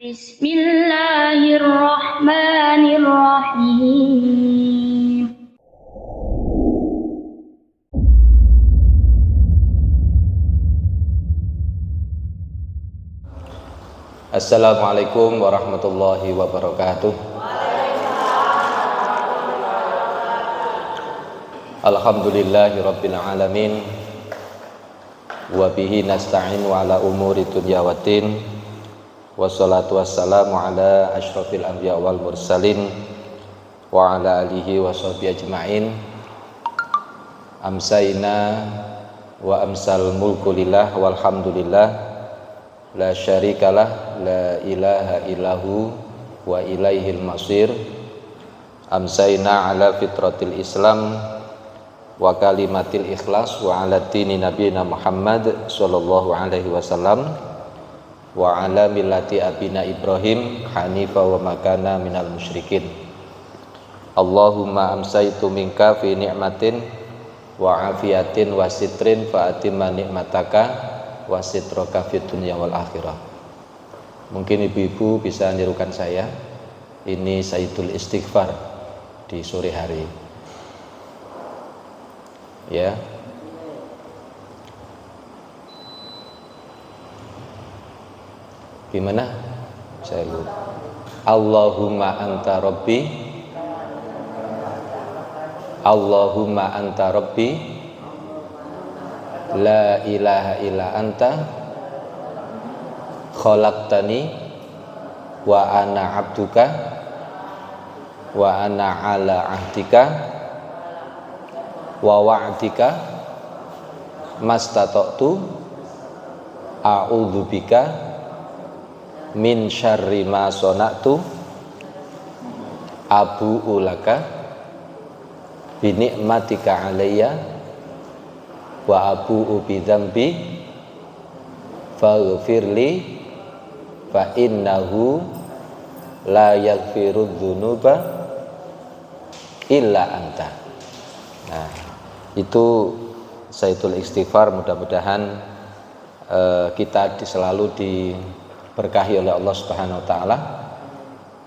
Bismillahirrahmanirrahim. Assalamualaikum warahmatullahi wabarakatuh. Alhamdulillahi rabbil alamin. Wa bihi nasta'inu ala umuri dunya waddin. Wassalatu wassalamu ala asyrafil anbiya wal mursalin wa ala alihi wa sahbihi ajma'in. Amsayna wa amsal mulku lillah walhamdulillah, la syarikalah, la ilaha illahu wa ilaihil masir. Amsayna ala fitratil islam wa kalimatil ikhlas wa ala dini nabiyina Muhammad sallallahu alaihi wasallam wa ala millati abina Ibrahim hanifa wa makana minal musyrikin. Allahumma amsaitu minka fi ni'matin wa afiyatin wa sitrin fa atimma ni'mataka wa sitraka fid dunya wal akhirah. Mungkin ibu-ibu bisa nirukan saya. Ini Sayyidul Istighfar di sore hari. Ya. Gimana? Saya lupa. Allahumma anta rabbi, Allahumma anta rabbi, la ilaha illa anta, khalaqtani wa ana abduka wa ana ala ahdika wa wa'dika mastata'tu a'udzubika min syarri ma sona'tu abu'u laka bi ni'matika alayya wa abu'u bi dzambi faghfirli fa innahu la yaghfirudz dzunuba illa anta. Nah, itu Sayyidul Istighfar. Mudah-mudahan kita selalu diberkahi oleh Allah Subhanahu wa taala.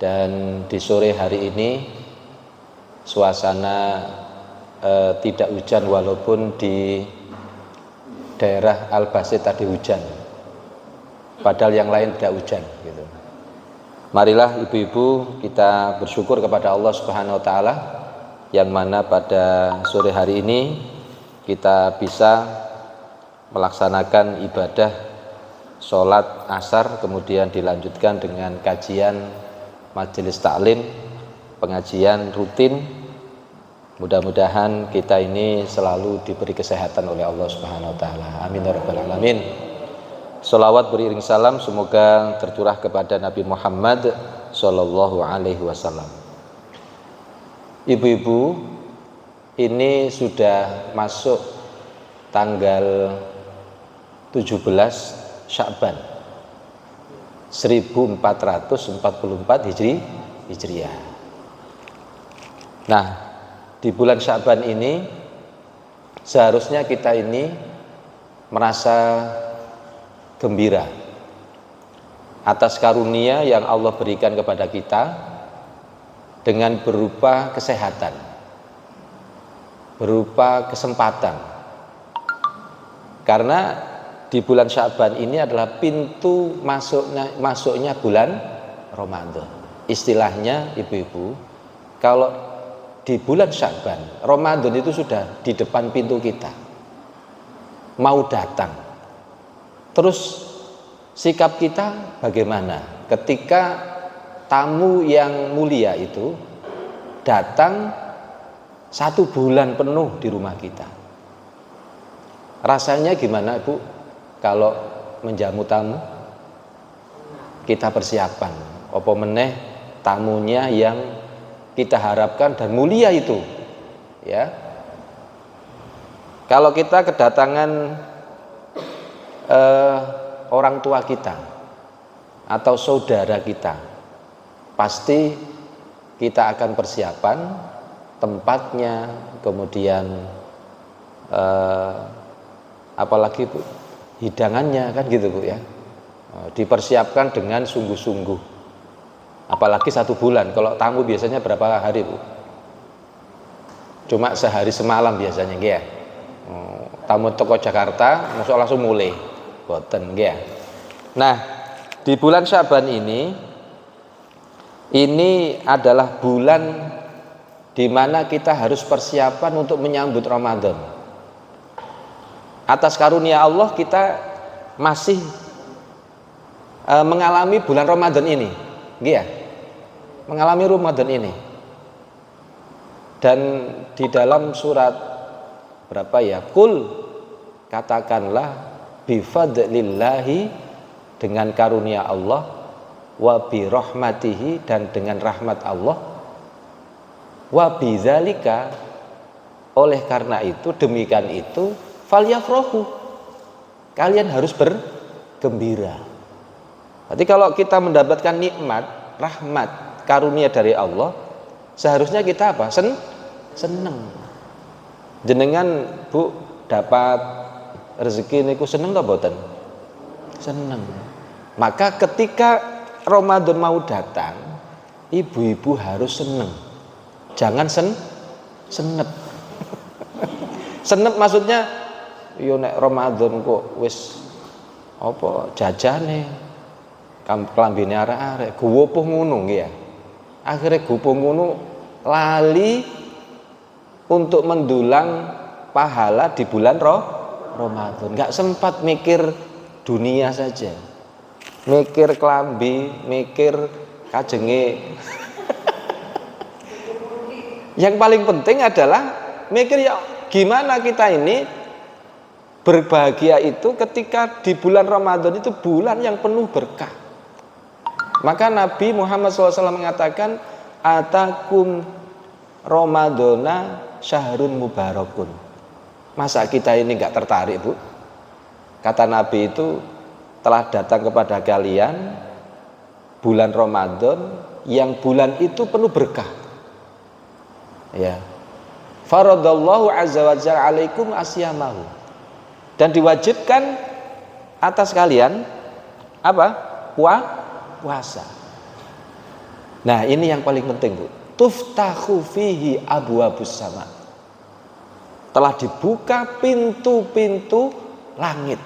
Dan di sore hari ini suasana tidak hujan, walaupun di daerah Al-Basit tadi hujan, padahal yang lain tidak hujan gitu. Marilah ibu-ibu kita bersyukur kepada Allah Subhanahu wa taala, yang mana pada sore hari ini kita bisa melaksanakan ibadah sholat asar, kemudian dilanjutkan dengan kajian majelis taklim, pengajian rutin. Mudah-mudahan kita ini selalu diberi kesehatan oleh Allah Subhanahu wa taala. Amin ya rabbal alamin. Sholawat beriring salam semoga tercurah kepada Nabi Muhammad sallallahu alaihi wasallam. Ibu-ibu, ini sudah masuk tanggal 17 Sya'ban 1444 Hijriah. Nah, di bulan Sya'ban ini seharusnya kita ini merasa gembira atas karunia yang Allah berikan kepada kita, dengan berupa kesehatan, berupa kesempatan. Karena di bulan Sya'ban ini adalah pintu masuknya bulan Ramadan. Istilahnya ibu-ibu, kalau di bulan Sya'ban, Ramadan itu sudah di depan pintu kita, mau datang. Terus sikap kita bagaimana ketika tamu yang mulia itu datang 1 bulan penuh di rumah kita? Rasanya gimana, Bu? Kalau menjamu tamu, kita persiapan apa meneh tamunya yang kita harapkan dan mulia itu, ya. Kalau kita kedatangan orang tua kita atau saudara kita, pasti kita akan persiapan tempatnya, kemudian apalagi Bu, hidangannya kan gitu Bu ya. Dipersiapkan dengan sungguh-sungguh. Apalagi 1 bulan. Kalau tamu biasanya berapa hari, Bu? Cuma sehari semalam biasanya, nggih ya. Tamu toko Jakarta masuk langsung mulai. Boten, nggih ya. Nah, di bulan Sya'ban ini adalah bulan di mana kita harus persiapan untuk menyambut Ramadan. Atas karunia Allah kita masih mengalami bulan Ramadan ini, nggih ya? Mengalami Ramadan ini. Dan di dalam surat berapa ya? Qul, katakanlah bifadlillahi, dengan karunia Allah, wa bi rahmatihi, dan dengan rahmat Allah, wa bidzalika, oleh karena itu, demikian itu, falyafrahu, kalian harus bergembira. Berarti kalau kita mendapatkan nikmat, rahmat, karunia dari Allah, seharusnya kita apa? Seneng. Jenengan, Bu, dapat rezeki niku seneng ta boten? Seneng. Maka ketika Ramadan mau datang, ibu-ibu harus seneng. Jangan senep. Senep maksudnya yo nek Ramadan kok wis apa jajane klambine arek-arek guwopuh ngono nggih ya. Akhirnya guwopuh ngono lali untuk mendulang pahala di bulan Ramadan. Enggak sempat mikir dunia saja. Mikir klambi, mikir kajenge. Yang paling penting adalah mikir ya gimana kita ini berbahagia itu ketika di bulan Ramadan itu bulan yang penuh berkah. Maka Nabi Muhammad SAW mengatakan, atakum Ramadana syahrun mubarakun. Masa kita ini enggak tertarik, Bu? Kata Nabi itu, telah datang kepada kalian bulan Ramadan yang bulan itu penuh berkah. Ya. Faradallahu azza wa jalla alaikum asyamahu. Dan diwajibkan atas kalian apa? Puasa. Nah, ini yang paling penting, Bu. Tuftahu fihi abwabus sama. Telah dibuka pintu-pintu langit.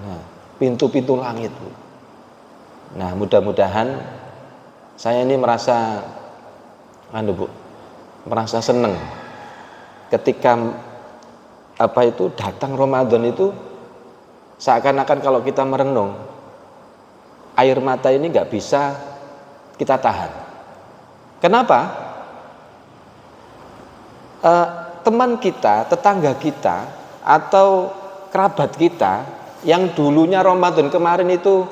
Nah, pintu-pintu langit, Bu. Nah, mudah-mudahan saya ini merasa Bu, merasa senang ketika datang Ramadan itu, seakan-akan kalau kita merenung, air mata ini nggak bisa kita tahan. Kenapa? Teman kita, tetangga kita, atau kerabat kita yang dulunya Ramadan kemarin itu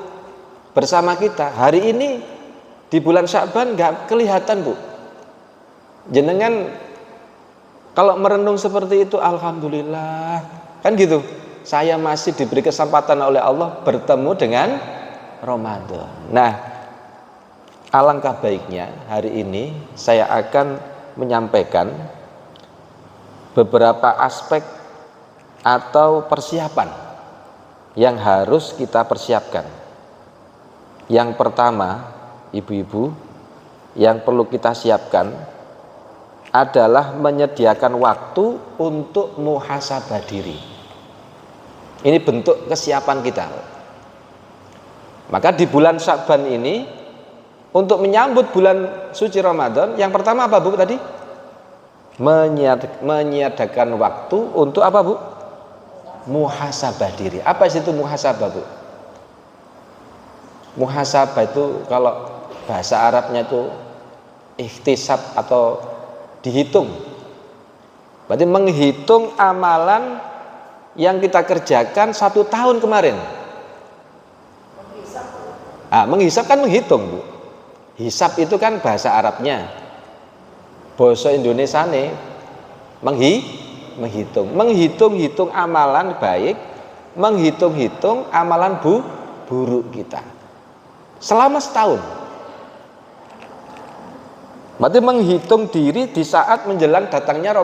bersama kita, hari ini di bulan Sya'ban nggak kelihatan, Bu. Jenengan kalau merenung seperti itu, alhamdulillah, kan gitu. Saya masih diberi kesempatan oleh Allah bertemu dengan Ramadan. Nah, alangkah baiknya hari ini saya akan menyampaikan beberapa aspek atau persiapan yang harus kita persiapkan. Yang pertama, ibu-ibu, yang perlu kita siapkan adalah menyediakan waktu untuk muhasabah diri. Ini bentuk kesiapan kita. Maka di bulan Sya'ban ini, untuk menyambut bulan suci Ramadan, yang pertama apa, Bu, tadi? Menyiapkan waktu untuk apa, Bu? Muhasabah diri. Apa itu muhasabah, Bu? Muhasabah itu kalau bahasa Arabnya itu ikhtisab atau dihitung. Berarti menghitung amalan yang kita kerjakan 1 tahun kemarin. Menghisap kan menghitung, Bu. Hisab itu kan bahasa Arabnya. Bahasa Indonesia nih menghitung. Menghitung amalan baik, menghitung amalan buruk kita. Selama setahun. Berarti menghitung diri di saat menjelang datangnya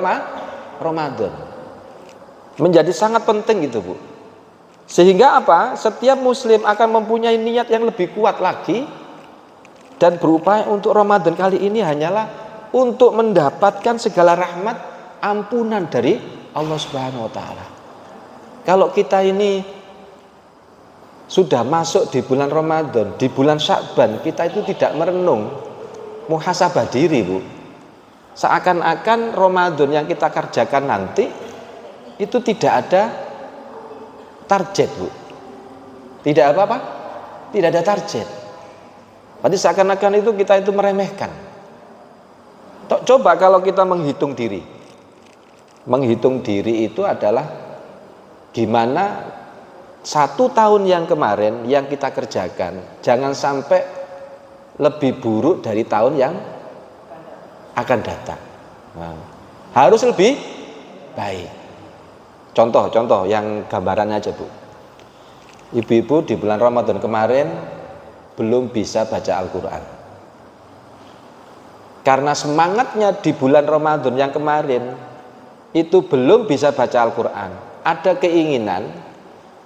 Ramadan. Menjadi sangat penting gitu, Bu. Sehingga apa? Setiap muslim akan mempunyai niat yang lebih kuat lagi dan berupaya untuk Ramadan kali ini hanyalah untuk mendapatkan segala rahmat ampunan dari Allah Subhanahu wa taala. Kalau kita ini sudah masuk di bulan Ramadan, di bulan Sya'ban, kita itu tidak merenung, muhasabah diri, Bu. Seakan-akan Ramadan yang kita kerjakan nanti itu tidak ada target, Bu. Tidak apa-apa? Tidak ada target. Berarti seakan-akan itu kita itu meremehkan. Coba kalau kita menghitung diri. Menghitung diri itu adalah gimana 1 tahun yang kemarin yang kita kerjakan jangan sampai lebih buruk dari tahun yang akan datang. Nah, harus lebih baik. Contoh yang gambarannya aja, Bu. Ibu-ibu di bulan Ramadan kemarin belum bisa baca Al-Quran. Karena semangatnya di bulan Ramadan yang kemarin itu belum bisa baca Al-Quran. Ada keinginan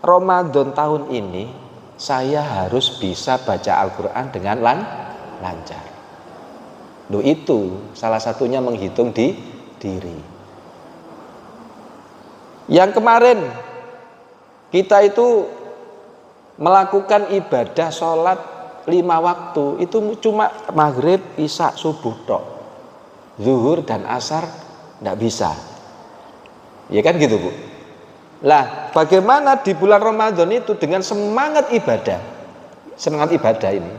Ramadan tahun ini saya harus bisa baca Al-Quran dengan lancar. Loh, itu salah satunya menghitung di diri. Yang kemarin kita itu melakukan ibadah sholat 5 waktu itu cuma maghrib, isya, subuh tok. Zuhur dan asar tidak bisa. Ya kan gitu, Bu. Lah, bagaimana di bulan Ramadan itu dengan semangat ibadah? Semangat ibadah ini.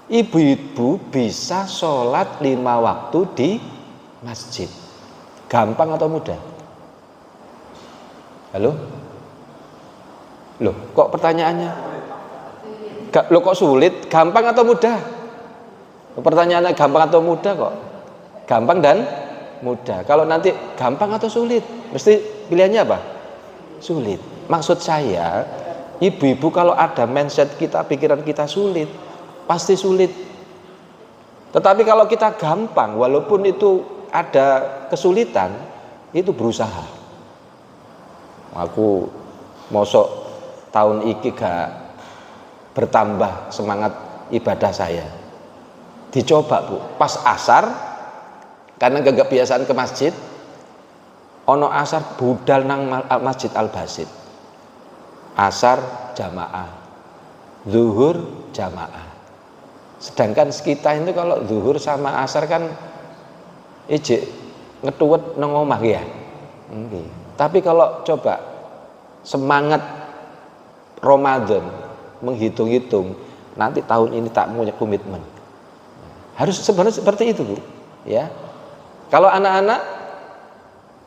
Ibu-ibu bisa sholat 5 waktu di masjid. Gampang atau mudah? Halo? Loh, kok pertanyaannya? Loh, kok sulit? Gampang atau mudah? Pertanyaannya gampang atau mudah kok? Gampang dan mudah. Kalau nanti gampang atau sulit? Mesti pilihannya apa? Sulit. Maksud saya, ibu-ibu kalau ada mindset kita, pikiran kita sulit, pasti sulit. Tetapi kalau kita gampang, walaupun itu ada kesulitan, itu berusaha. Aku mosok tahun iki gak bertambah semangat ibadah saya. Dicoba, Bu. Pas asar, karena gak kebiasaan ke masjid, ono asar budal nang Masjid Al-Basit. Asar jamaah, zuhur jamaah. Sedangkan kita itu kalau zuhur sama asar kan ijek ngetuwet nang omah ya. Tapi kalau coba semangat Ramadan menghitung-hitung, nanti tahun ini tak punya komitmen. Harus sebenarnya seperti itu, Bu. Ya. Kalau anak-anak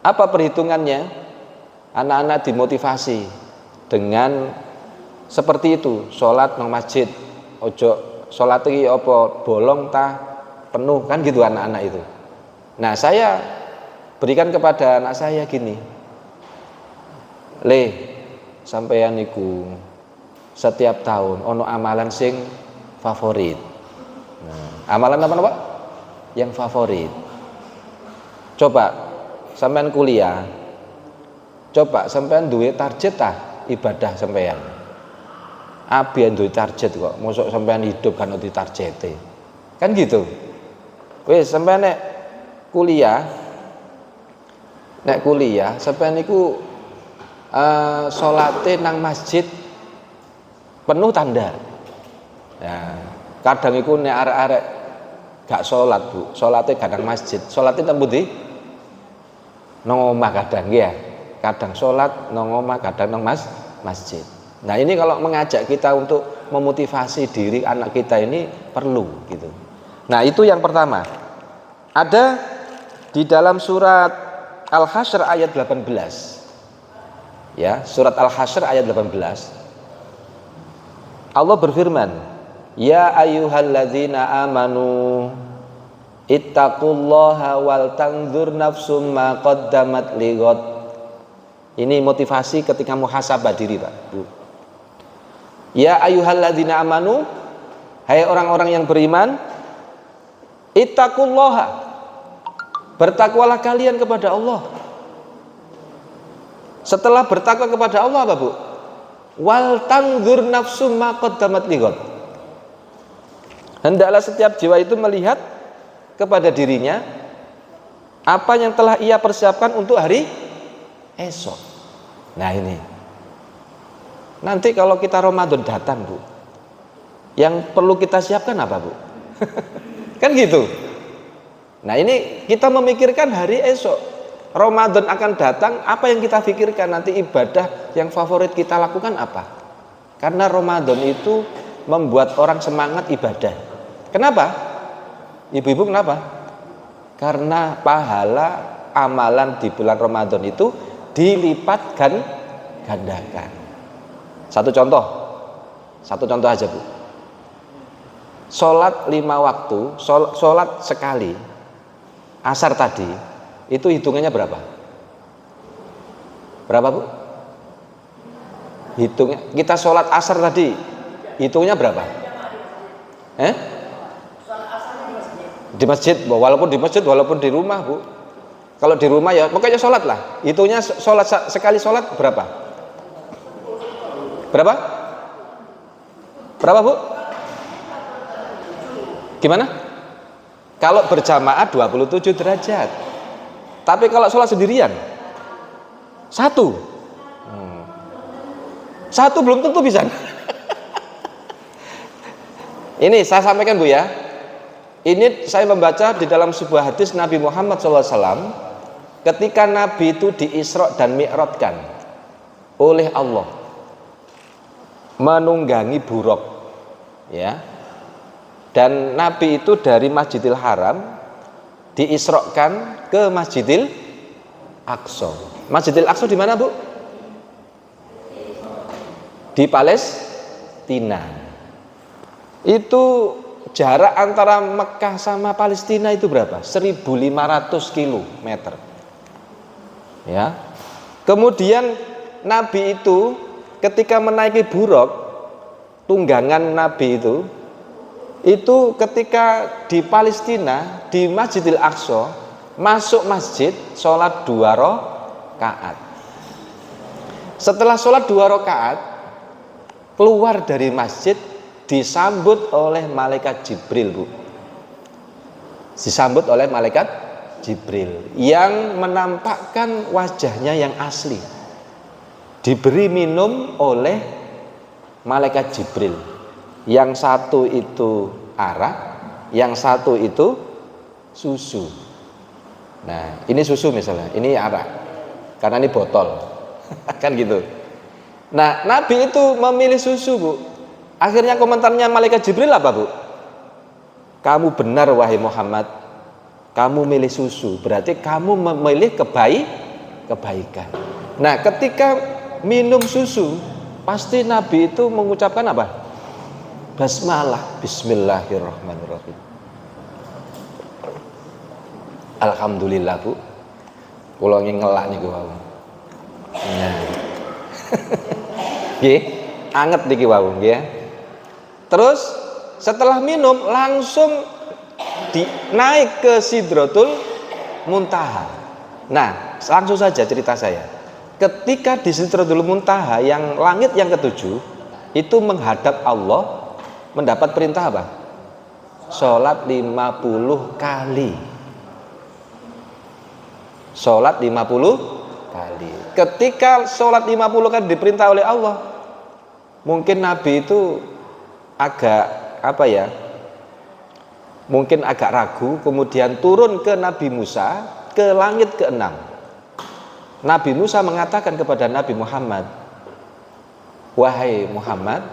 apa perhitungannya? Anak-anak dimotivasi dengan seperti itu, sholat nang masjid, ojo sholat iki apa bolong ta penuh, kan gitu anak-anak itu. Nah, saya berikan kepada anak saya gini, Le, sampeyan niku setiap tahun ono amalan sing favorit. Nah, amalan apa Pak? Yang favorit. Coba sampean kuliah, coba sampean duwe target tah ibadah sampean. Abi duwe target kok, mosok sampean hidup kan di targete. Kan gitu. Wis sampean nek kuliah sampean niku salate nang masjid penuh tanda. Ya, kadang iku nek arek-arek gak sholat, Bu, sholatnya gak nang masjid, sholatnya tembu di nang omah kadang ya. Kadang sholat nang omah, kadang nang masjid. Nah, ini kalau mengajak kita untuk memotivasi diri anak kita ini perlu gitu. Nah, itu yang pertama. Ada di dalam surat Al-Hasyr ayat 18. Ya, surat Al-Hasyr ayat 18. Allah berfirman, "Ya ayyuhalladzina amanu ittaqullaha wal tanzur nafsum ma qaddamat lighad." Ini motivasi ketika muhasabah diri, Pak, Bu. Ya ayyuhalladzina amanu, hai orang-orang yang beriman, ittaqullaha, bertakwalah kalian kepada Allah. Setelah bertakwa kepada Allah apa, Bu? Wal tanzur nafsum ma qaddamat lighad. Hendaklah setiap jiwa itu melihat kepada dirinya apa yang telah ia persiapkan untuk hari esok. Nah ini, nanti kalau kita Ramadan datang Bu, yang perlu kita siapkan apa Bu? Kan gitu. Nah ini kita memikirkan hari esok, Ramadan akan datang, apa yang kita pikirkan nanti, ibadah yang favorit kita lakukan apa? Karena Ramadan itu membuat orang semangat ibadah. Kenapa? Ibu-ibu kenapa? Karena pahala amalan di bulan Ramadan itu dilipat gandakan. Satu contoh aja Bu. Sholat 5 waktu, sholat sekali, asar tadi, itu hitungannya berapa? Berapa Bu? Hitungnya, kita sholat asar tadi, hitungnya berapa? Di masjid, walaupun di masjid, walaupun di rumah Bu. Kalau di rumah ya pokoknya sholat lah. Hitungnya sholat sekali sholat berapa? Berapa? Berapa Bu? Gimana? Kalau berjamaah 27 derajat. Tapi kalau sholat sendirian 1. Satu belum tentu bisa. Ini saya sampaikan Bu ya. Ini saya membaca di dalam sebuah hadis Nabi Muhammad SAW ketika Nabi itu diisra dan mi'rajkan oleh Allah, menunggangi buraq, ya. Dan Nabi itu dari Masjidil Haram diisrakan ke Masjidil Aqsa. Masjidil Aqsa di mana Bu? Di Palestina. Itu jarak antara Mekah sama Palestina itu berapa? 1.500 kilometer. Ya. Kemudian Nabi itu ketika menaiki buraq, tunggangan Nabi itu ketika di Palestina di Masjidil Aqsa, masuk masjid sholat 2 rakaat. Setelah sholat 2 rakaat, keluar dari masjid disambut oleh malaikat Jibril Bu. Disambut oleh malaikat Jibril yang menampakkan wajahnya yang asli. Diberi minum oleh malaikat Jibril. Yang satu itu arak, yang satu itu susu. Nah, ini susu misalnya, ini arak. Karena ini botol. Kan gitu. Nah, Nabi itu memilih susu Bu. Akhirnya komentarnya malaikat Jibril apa Bu? Kamu benar wahai Muhammad, kamu milih susu, berarti kamu memilih kebaikan. Nah ketika minum susu, pasti Nabi itu mengucapkan apa? Basmalah, bismillahirrahmanirrahim. Alhamdulillah Bu. Kula ngelak niku wau. Nah. Nggih, anget niki wau nggih ya. Terus setelah minum langsung naik ke Sidratul Muntaha. Nah, langsung saja cerita saya. Ketika di Sidratul Muntaha yang langit yang ketujuh itu menghadap Allah, mendapat perintah apa? Sholat 50 kali. Sholat 50 kali. Ketika sholat 50 kali diperintah oleh Allah, mungkin Nabi itu agak apa ya, mungkin agak ragu, kemudian turun ke Nabi Musa ke langit ke-6. Nabi Musa mengatakan kepada Nabi Muhammad, wahai Muhammad,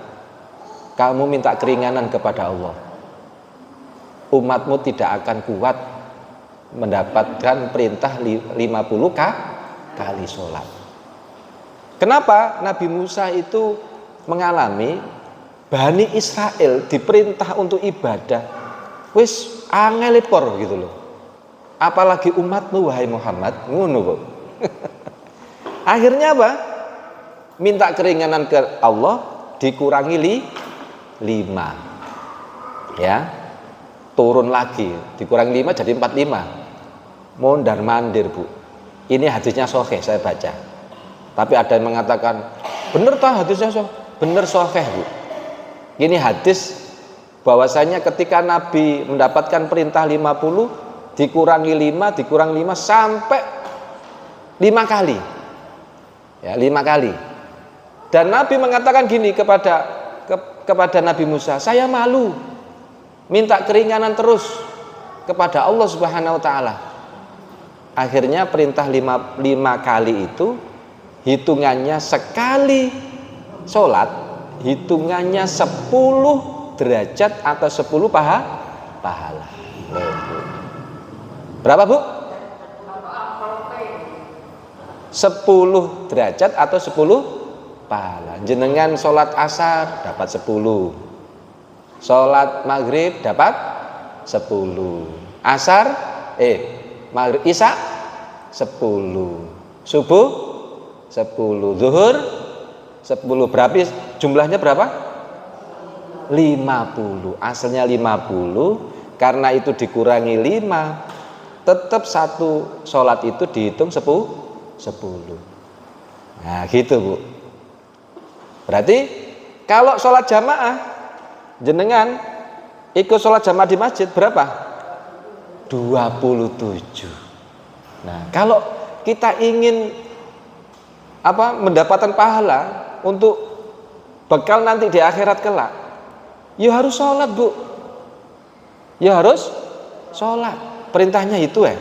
kamu minta keringanan kepada Allah, umatmu tidak akan kuat mendapatkan perintah 50 kali sholat. Kenapa? Nabi Musa itu mengalami Bani Israel diperintah untuk ibadah wis angelipor gitu loh. Apalagi umatmu wahai Muhammad, ngono kok. Akhirnya apa? Minta keringanan ke Allah, dikurangi 5. Ya. Turun lagi, dikurangi 5 jadi 45. Mondar mandir Bu. Ini hadisnya sahih saya baca. Tapi ada yang mengatakan, bener tah hadisnya sahih? Bener sahih Bu. Ini hadis bahwasanya ketika Nabi mendapatkan perintah 50 dikurangi 5 sampai 5 kali. Ya, 5 kali. Dan Nabi mengatakan gini kepada Nabi Musa, saya malu minta keringanan terus kepada Allah Subhanahu wa taala. Akhirnya perintah 5 kali itu hitungannya sekali sholat, hitungannya 10 derajat atau 10 pahala. Berapa Bu? 10 derajat atau 10 pahala. Jenengan sholat asar dapat 10, sholat maghrib dapat 10, asar maghrib isya 10, subuh 10, zuhur 10. Berapa jumlahnya berapa? 50. Asalnya 50, karena itu dikurangi 5, tetap satu sholat itu dihitung 10. Nah gitu Bu. Berarti kalau sholat jamaah, jenengan ikut sholat jamaah di masjid berapa? 27. Nah kalau kita ingin mendapatkan pahala untuk bekal nanti di akhirat kelak, ya harus sholat Bu, ya harus sholat, perintahnya itu ya.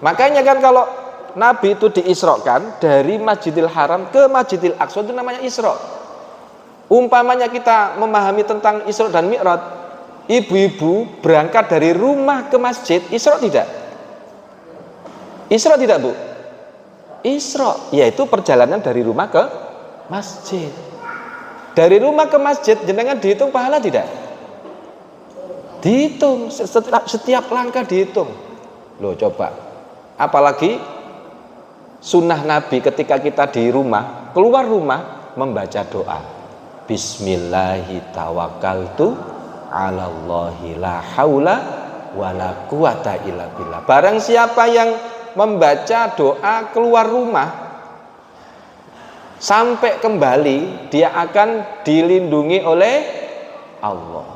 Makanya kan kalau Nabi itu diisrokan dari Masjidil Haram ke Masjidil Aqsa itu namanya isro. Umpamanya kita memahami tentang isro dan mi'raj, ibu-ibu berangkat dari rumah ke masjid, isro tidak? Isro tidak Bu? Isro, yaitu perjalanan dari rumah ke masjid. Dari rumah ke masjid jenengan dihitung pahala tidak? Dihitung, setiap langkah dihitung. Loh coba, apalagi sunnah Nabi ketika kita di rumah, keluar rumah membaca doa, Bismillahi tawakkaltu ala Allahi la haula wala quwata illa billah. Barang siapa yang membaca doa keluar rumah sampai kembali, dia akan dilindungi oleh Allah.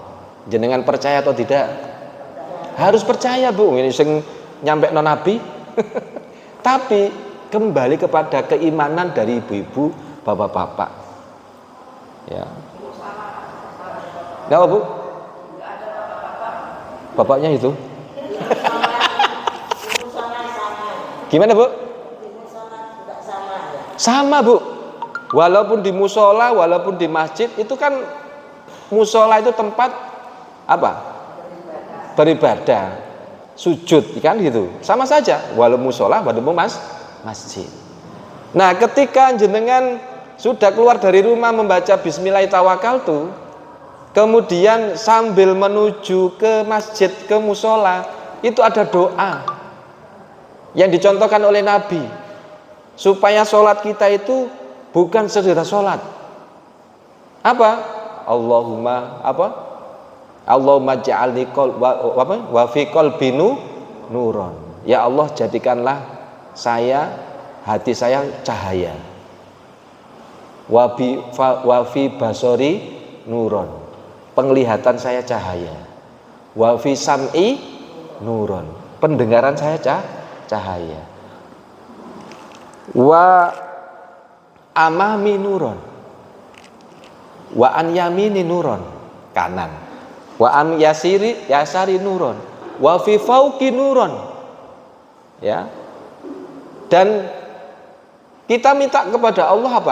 Jenengan percaya atau tidak? Harus percaya Bu, ini sing nyampe non Nabi. Tapi kembali kepada keimanan dari ibu-ibu, bapak-bapak. Ya. Enggak Bu? Bapaknya itu. Gimana Bu? Sama Bu. Walaupun di musola, walaupun di masjid, itu kan musola itu tempat beribadah, sujud, kan gitu. Sama saja, walau musola, walau masjid. Nah, ketika jenengan sudah keluar dari rumah membaca Bismillahirrahmanirrahim, kemudian sambil menuju ke masjid, ke musola, itu ada doa yang dicontohkan oleh Nabi supaya sholat kita itu bukan sekedar sholat. Allahumma ja'alni wa fi qalbi nuron. Ya Allah, jadikanlah hati saya cahaya. Wa fi basori nuron. Penglihatan saya cahaya. Wa fi sam'i nuron. Pendengaran saya cahaya. Wa amami nuron. Wa an yamini nuron, kanan. Wa am yasari nuron. Wa fi fauqi nuron. Ya. Dan kita minta kepada Allah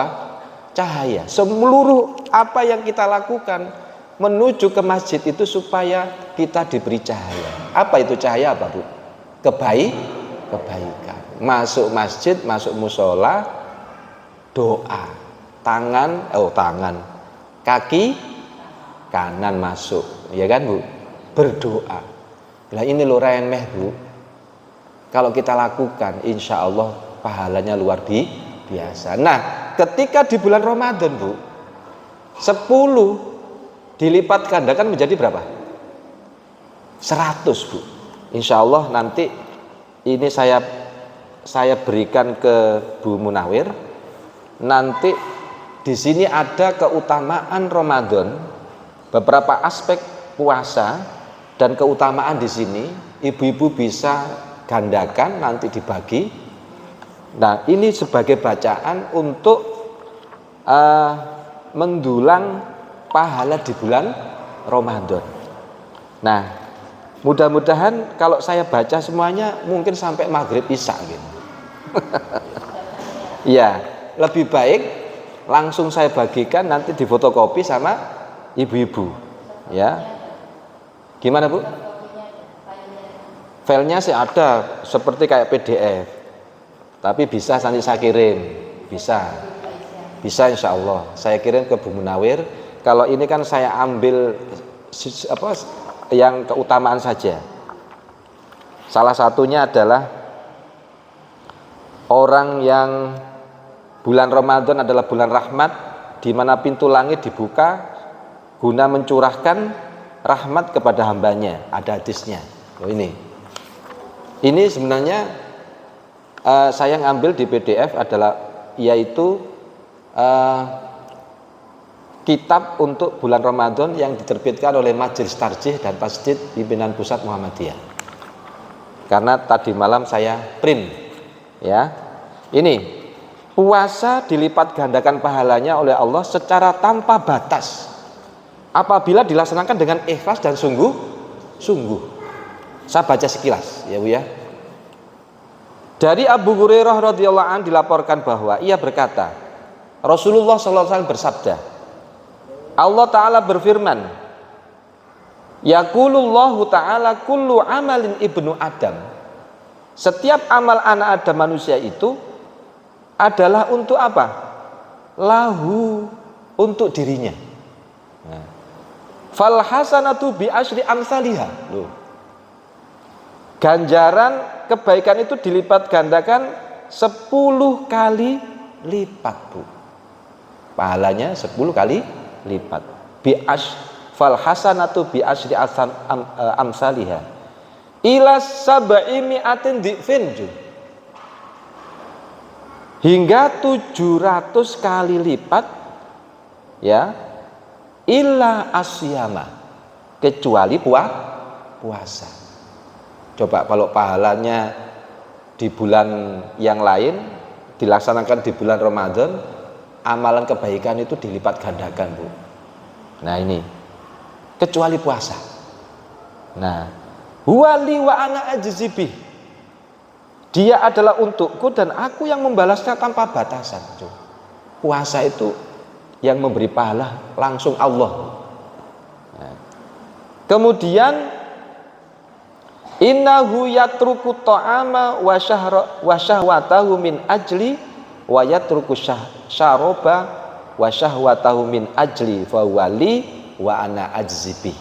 cahaya. Seluruh apa yang kita lakukan menuju ke masjid itu supaya kita diberi cahaya. Apa itu cahaya Bu? Kebaikan. Masuk masjid, masuk musola, doa. Kaki kanan masuk, ya kan Bu? Berdoa. Lah ini loh remeh Bu. Kalau kita lakukan, insya Allah pahalanya luar biasa. Nah, ketika di bulan Ramadan Bu, 10 dilipat gandakan menjadi berapa? 100 Bu. Insya Allah nanti ini saya berikan ke Bu Munawir. Nanti di sini ada keutamaan Ramadan, beberapa aspek puasa dan keutamaan di sini ibu-ibu bisa gandakan nanti dibagi. Nah, ini sebagai bacaan untuk mendulang pahala di bulan Ramadan. Nah, mudah-mudahan kalau saya baca semuanya mungkin sampai maghrib isya gitu. Ya, lebih baik langsung saya bagikan nanti difotokopi sama ibu-ibu. Ya, gimana Bu? Filenya sih ada seperti kayak PDF, tapi bisa nanti saya kirim, bisa insya Allah saya kirim ke Bu Munawir. Kalau ini kan saya ambil yang keutamaan saja. Salah satunya adalah orang yang bulan Ramadan adalah bulan rahmat, di mana pintu langit dibuka guna mencurahkan rahmat kepada hambanya. Ada hadisnya. Oh, ini sebenarnya saya ngambil di PDF adalah yaitu kitab untuk bulan Ramadan yang diterbitkan oleh Majelis Tarjih dan Tasdid Pimpinan Pusat Muhammadiyah. Karena tadi malam saya print, ya. Ini puasa dilipat gandakan pahalanya oleh Allah secara tanpa batas apabila dilaksanakan dengan ikhlas dan sungguh-sungguh. Saya baca sekilas, ya Bu ya. Dari Abu Hurairah radhiyallahu anhu dilaporkan bahwa ia berkata, Rasulullah sallallahu alaihi wasallam bersabda, Allah Ta'ala berfirman, Yaqulullahu Ta'ala kullu amalin ibnu Adam. Setiap amal anak Adam manusia itu adalah untuk apa? Lahu, untuk dirinya. Nah. Fal hasanatu bi asyri amsalihha. Ganjaran kebaikan itu dilipat gandakan 10 kali lipat, Bu. Pahalanya 10 kali lipat. Fal hasanatu bi asyri amsalihha ila sab'i mi'atin dhifin, hingga 700 kali lipat, ya, illa asyama, kecuali puasa. Coba kalau pahalanya di bulan yang lain dilaksanakan di bulan Ramadan, amalan kebaikan itu dilipat gandakan, Bu. Nah, ini kecuali puasa. Nah, huwali wa ana ajzibih, dia adalah untukku dan aku yang membalasnya tanpa batasan. Puasa itu yang memberi pahala langsung Allah. Nah. Kemudian innahu yatruku ta'ama wa syahwatahu min ajli wa yatruku syaroba wa syahwatahu min ajli fa wali wa ana ajzibih.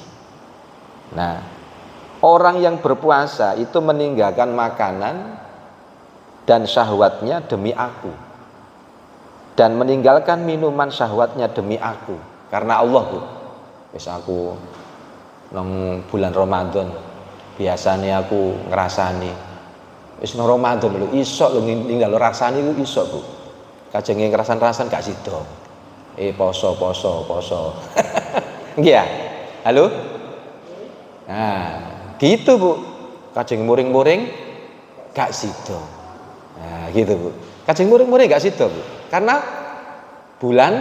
Nah, orang yang berpuasa itu meninggalkan makanan dan syahwatnya demi aku, dan meninggalkan minuman syahwatnya demi aku, karena Allah, Bu. Wis aku nang bulan Ramadan biasanya aku ngrasani wis nang Ramadan lho iso lho ninggal rasani iku iso, Bu. Kajenge ngerasan-rasan gak sida. Poso. Nggih ya? Halo? Nah, gitu, Bu. Kajeng muring-muring gak sida. Nah, gitu, Bu. Kajeng muring-muring gak sida, Bu. Karena bulan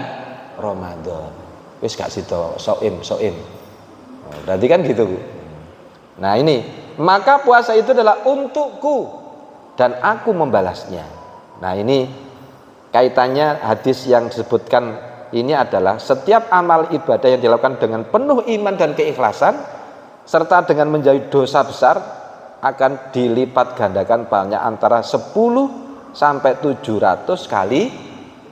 Ramadan. Wis gak sida, soim. Nah, berarti kan gitu, Bu. Nah, ini, maka puasa itu adalah untukku dan aku membalasnya. Nah, ini kaitannya hadis yang disebutkan ini adalah setiap amal ibadah yang dilakukan dengan penuh iman dan keikhlasan serta dengan menjauhi dosa besar akan dilipat gandakan pahalanya antara 10 sampai 700 kali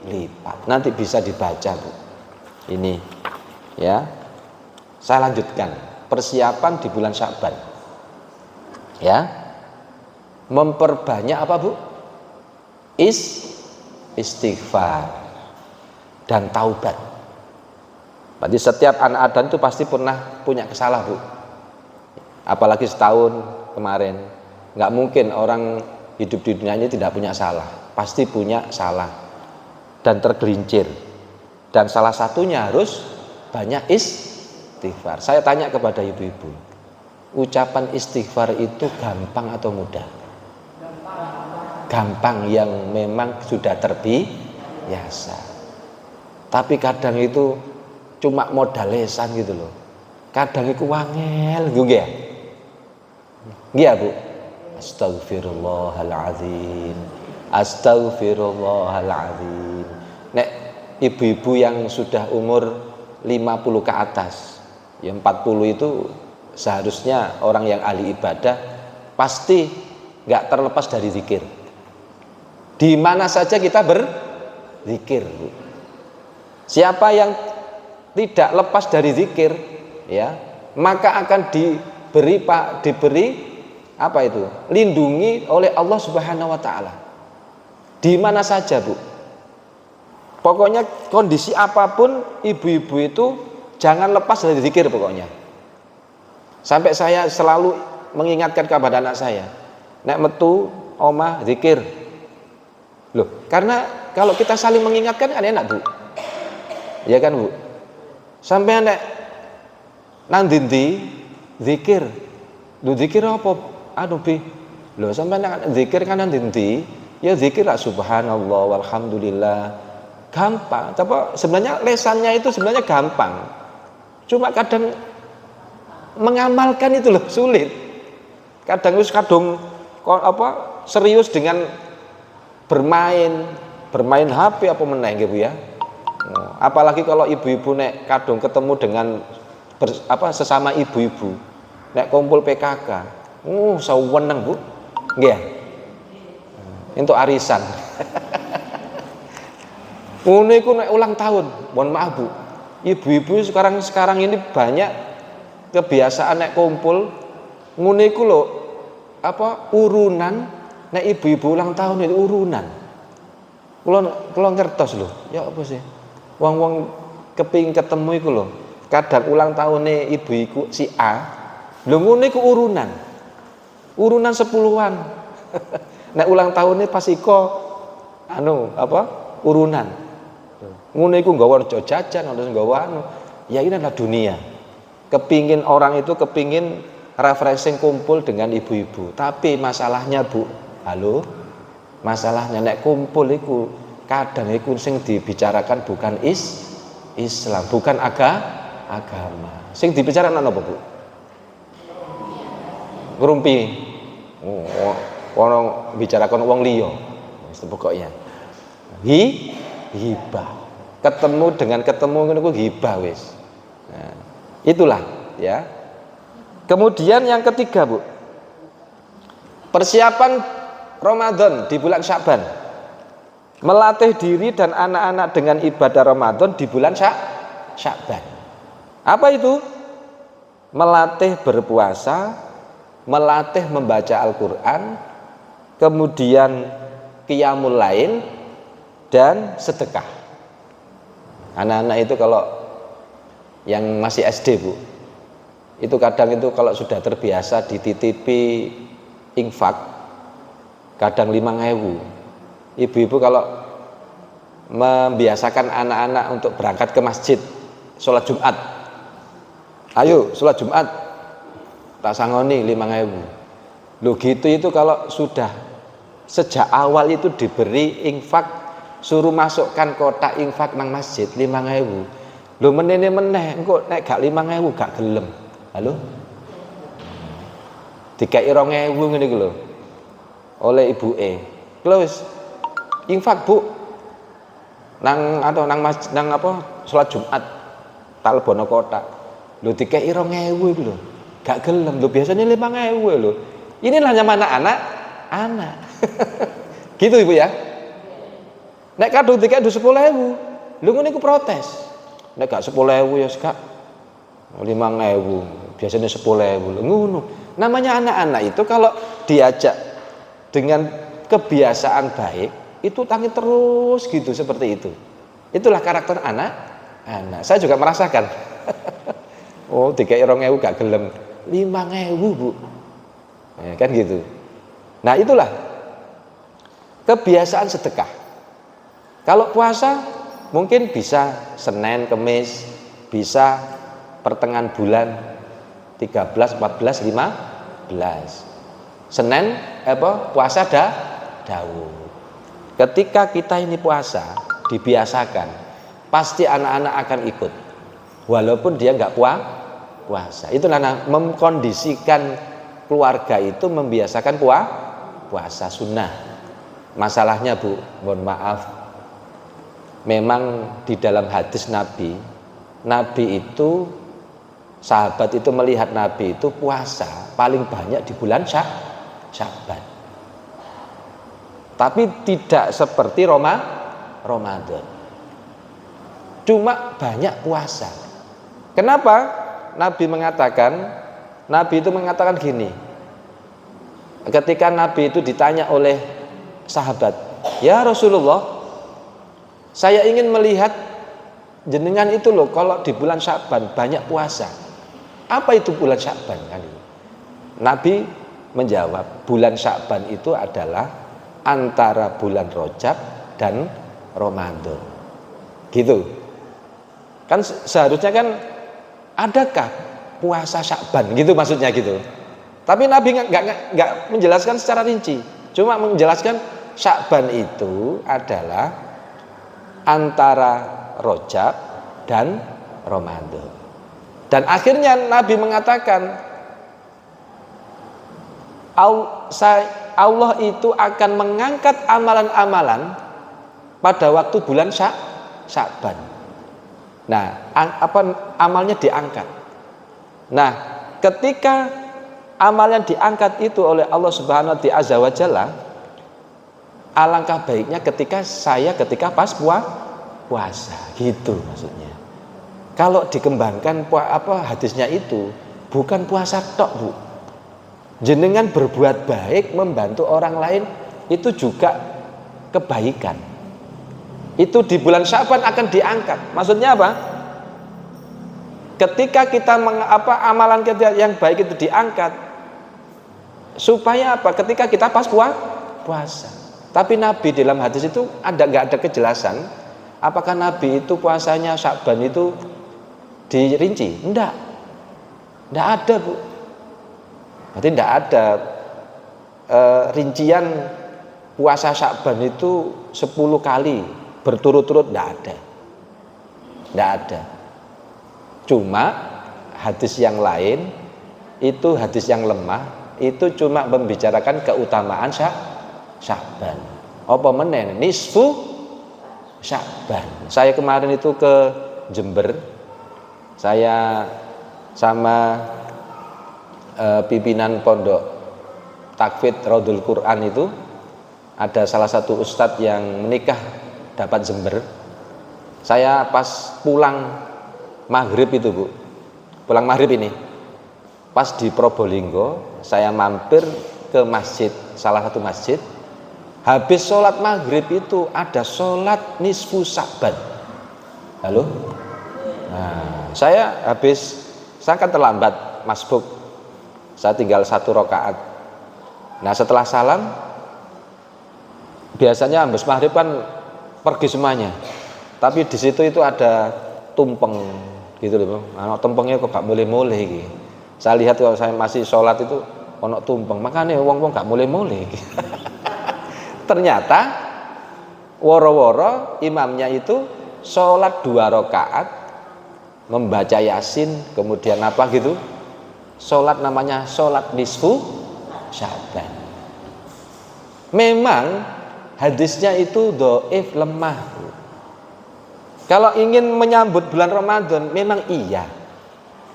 lipat. Nanti bisa dibaca, Bu. Ini ya. Saya lanjutkan. Persiapan di bulan Sya'ban. Ya. Memperbanyak apa, Bu? Istighfar dan taubat. Berarti setiap anak Adam itu pasti pernah punya kesalahan, Bu. Apalagi setahun kemarin. Nggak mungkin orang hidup di dunia ini tidak punya salah. Pasti punya salah dan tergelincir. Dan salah satunya harus banyak istighfar. Saya tanya kepada ibu-ibu, ucapan istighfar itu gampang atau mudah? Gampang yang memang sudah terbiasa. Tapi kadang itu cuma modal lesan gitu loh. Kadang itu wangel gitu ya. Nggih Bu. Astagfirullahalazim. Astagfirullahalazim. Nek ibu-ibu yang sudah umur 50 ke atas, ya 40 itu seharusnya orang yang ahli ibadah pasti nggak terlepas dari zikir. Di mana saja kita berzikir. Siapa yang tidak lepas dari zikir, ya, maka akan diberi apa itu? Lindungi oleh Allah Subhanahu wa taala. Di mana saja, Bu. Pokoknya kondisi apapun ibu-ibu itu jangan lepas dari zikir pokoknya. Sampai saya selalu mengingatkan kepada anak saya, nek metu omah zikir. Loh, karena kalau kita saling mengingatkan kan enak, Bu. Ya kan, Bu? Sampai nek nang ndi zikir. Lho zikir apa? Aduh, Bi. Loh, sampai nek zikir kan nang ndi? Ya zikir lah subhanallah walhamdulillah. Gampang, tapi sebenarnya lesannya itu sebenarnya gampang. Cuma kadang mengamalkan itu loh sulit. Kadang serius dengan bermain HP apa meneh nggih Bu ya. Apalagi kalau ibu-ibu nek kadang ketemu dengan sesama ibu-ibu. Nek kumpul PKK. Saweneng Bu. Nggih. Untuk arisan. Ngono iku nek ulang tahun, mohon maaf Bu. Ibu-ibu sekarang ini banyak kebiasaan nek kumpul ngono iku lho urunan nek ibu-ibu ulang tahun itu urunan. Kula ngertos lho. Ya apa sih? Wong-wong kepingin ketemu iku lho. Kadang ulang tahunnya ibu-ibu si A, lho ngono iku urunan. Urunan 10-an. Nek ulang tahunnya pas iko urunan. Ngono iku nggawa jajan terus nggawa ya ini adalah dunia. Orang itu kepingin refreshing kumpul dengan ibu-ibu. Tapi masalahnya Bu, halo. Masalahnya nek kumpul iku kadang iku sing dibicarakan bukan Islam, bukan agama. Sing dibicarakan apa Bu? Ngrumpi. Orang bicarakan wong liya. Wis pokoknya. Hibah. Ketemu ngono ku hibah wis. Nah, itulah ya. Kemudian yang ketiga, Bu. Persiapan Ramadan di bulan Sya'ban. Melatih diri dan anak-anak dengan ibadah Ramadan di bulan Sya'ban. Apa itu? Melatih berpuasa, melatih membaca Al-Qur'an, kemudian qiyamul lail dan sedekah. Anak-anak itu kalau yang masih SD Bu, itu kadang itu kalau sudah terbiasa dititipi infak, kadang 5.000. Ibu-ibu kalau membiasakan anak-anak untuk berangkat ke masjid sholat Jumat, ayo sholat Jumat tak sangoni 5.000. Loh gitu itu kalau sudah sejak awal itu diberi infak, suruh masukkan kotak infak nang masjid 5.000. Lho meneh engko nek gak 5.000 gak gelem. Halo? Dikai 2.000 ngene iki lho. Oleh ibuke. Lho wis infak Bu. Nang salat Jumat tak lebono kotak. Lho dikai 2.000 iku lho. Gak gelem. Lho biasanya 5.000 lho. Inilah zaman anak-anak. Gitu Ibu ya. Nek kadung dikai 10.000, lho ngene iku protes. Nek gak 10.000 ya gak 5.000, biasanya 10.000 lho ngono. Namanya anak-anak itu kalau diajak dengan kebiasaan baik, itu tangi terus gitu seperti itu. Itulah karakter anak. Saya juga merasakan. Oh, dikai 2.000 gak gelem. 5.000 Bu. Ya, kan gitu. Nah, itulah kebiasaan sedekah. Kalau puasa mungkin bisa Senin, Kemis, bisa pertengahan bulan 13, 14, 15. Senin puasa Daud. Ketika kita ini puasa dibiasakan, pasti anak-anak akan ikut walaupun dia nggak puasa. Itulah mengkondisikan keluarga itu membiasakan puasa sunnah. Masalahnya Bu, mohon maaf, memang di dalam hadis Nabi itu, sahabat itu melihat Nabi itu puasa paling banyak di bulan Sya'ban. Tapi tidak seperti Ramadan. Cuma banyak puasa. Kenapa? Nabi itu mengatakan gini. Ketika Nabi itu ditanya oleh sahabat, "Ya Rasulullah, saya ingin melihat jenengan itu loh kalau di bulan Sya'ban banyak puasa. Apa itu bulan Sya'ban kali?" Nabi menjawab, bulan Sya'ban itu adalah antara bulan Rajab dan Ramadan. Gitu. Kan seharusnya kan adakah puasa Sya'ban gitu maksudnya gitu. Tapi Nabi nggak menjelaskan secara rinci. Cuma menjelaskan Sya'ban itu adalah antara Rajab dan Ramadan. Dan akhirnya Nabi mengatakan Allah itu akan mengangkat amalan-amalan pada waktu bulan Sya'ban. Nah, amalnya diangkat. Nah, ketika amal yang diangkat itu oleh Allah Subhanahu wa Ta'ala, alangkah baiknya ketika pas puasa, gitu maksudnya. Kalau dikembangkan hadisnya itu bukan puasa tok, Bu. Jenengan berbuat baik, membantu orang lain itu juga kebaikan. Itu di bulan Sya'ban akan diangkat. Maksudnya apa? Ketika kita amalan kita yang baik itu diangkat, supaya apa? Ketika kita pas puasa. Tapi Nabi dalam hadis itu nggak ada kejelasan. Apakah Nabi itu puasanya Sya'ban itu dirinci? Enggak ada, Bu. Berarti tidak ada rincian puasa Sya'ban itu 10 kali berturut-turut, tidak ada. Cuma hadis yang lain itu hadis yang lemah, itu cuma membicarakan keutamaan Sya'ban. Apa menen nisfu Sya'ban. Saya kemarin itu ke Jember, saya sama pimpinan pondok Takfid Raudhul Quran itu, ada salah satu ustadz yang menikah dapat Jember. Saya pas pulang maghrib itu, Bu, pulang maghrib ini pas di Probolinggo, saya mampir ke masjid, salah satu masjid. Habis sholat maghrib itu ada sholat nisfu Sya'ban. Halo? Nah, saya kan terlambat masbuk. Saya tinggal 1 rakaat. Nah, setelah salam, biasanya habis maghrib kan pergi semuanya. Tapi di situ itu ada tumpeng gitu loh. Anak tumpengnya kok gak boleh-boleh gitu. Saya lihat kalau saya masih sholat itu ono tumpeng, makanya wong-wong gak boleh-boleh. Ternyata woro-woro imamnya itu sholat 2 rakaat, membaca Yasin, kemudian apa gitu, sholat namanya sholat nisfu Sya'ban. Memang hadisnya itu dhaif, lemah. Kalau ingin menyambut bulan Ramadan memang iya.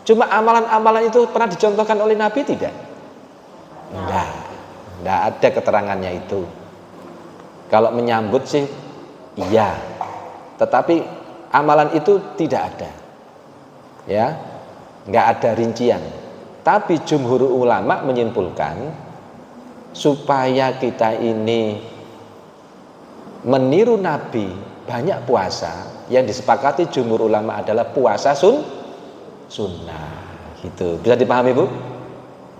Cuma amalan-amalan itu pernah dicontohkan oleh Nabi tidak? Enggak ada keterangannya itu. Kalau menyambut sih iya, tetapi amalan itu tidak ada. Ya, enggak ada rincian. Tapi jumhur ulama menyimpulkan supaya kita ini meniru Nabi banyak puasa, yang disepakati jumhur ulama adalah puasa sunnah gitu. Bisa dipahami, Bu?